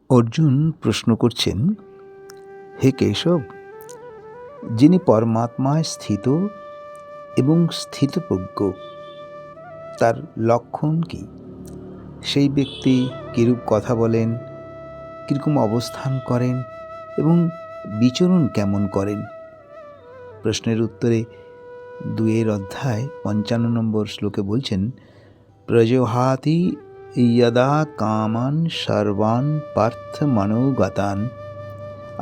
অর্জুন প্রশ্ন করছেন, হে কেশব, যিনি পরমাত্মায় স্থিত এবং স্থিতপ্রজ্ঞ, তার লক্ষণ কি? সেই ব্যক্তি কিরূপ কথা বলেন, কীরকম অবস্থান করেন এবং বিচরণ কেমন করেন? প্রশ্নের উত্তরে 2 অধ্যায় 55 নম্বর শ্লোকে বলছেন, প্রজহাতি যদা কামান সর্বান পার্থ মনোগতান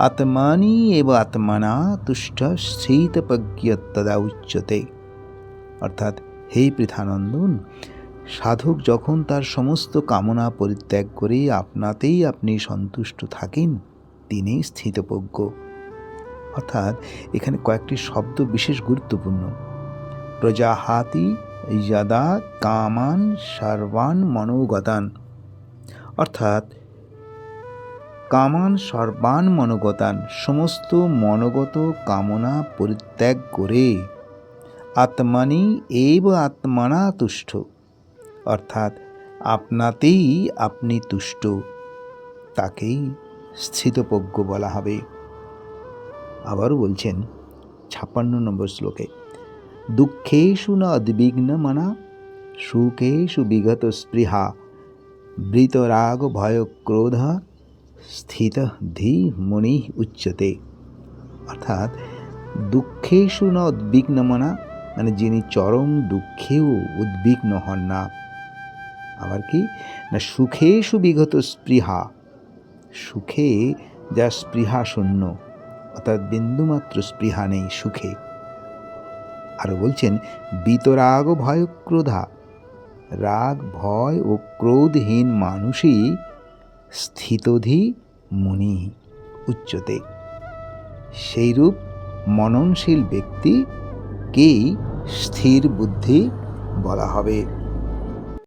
আত্মানি এব আত্মনা তুষ্ট স্থিতপ্রজ্ঞ তদা উচ্যতে। অর্থাৎ, হে পৃথানন্দন, সাধক যখন তার সমস্ত কামনা পরিত্যাগ করে আপনাতেই আপনি সন্তুষ্ট থাকেন, তিনি স্থিতপ্রজ্ঞ। অর্থাৎ এখানে কয়েকটি শব্দ বিশেষ গুরুত্বপূর্ণ। প্রজাহাতি যদা কামান সর্বান মনোগতান, অর্থাৎ কামান সর্বান মনোগতান, সমস্ত মনোগত কামনা পরিত্যাগ করে আত্মানি এব আত্মনা তুষ্ট, অর্থাৎ আপনাতেই আপনি তুষ্ট, তাকেই স্থিতপ্রজ্ঞ বলা হবে। আবারও বলছেন 56 নম্বর শ্লোকে, দুঃখেষু ন উদ্বিগ্ন মনা সুখেষু বিগত স্পৃহা বৃতরাগ ভয় ক্রোধ স্থিত ধী মুনি উচ্যতে। অর্থাৎ দুঃখেষু ন উদ্বিগ্ন মনা, মানে যিনি চরম দুঃখেও উদ্বিগ্ন হন না। আবার কি না, সুখেষু বিগত স্পৃহা, সুখে যা স্পৃহা শূন্য, অর্থাৎ বিন্দুমাত্র স্পৃহা নেই সুখে। আরও বলছেন, বিতরাগ ভয় ক্রোধা, রাগ ভয় ও ক্রোধহীন মানুষই স্থিতধী মুনি উচ্চতে। সেইরূপ মননশীল ব্যক্তিকেই স্থির বুদ্ধি বলা হবে।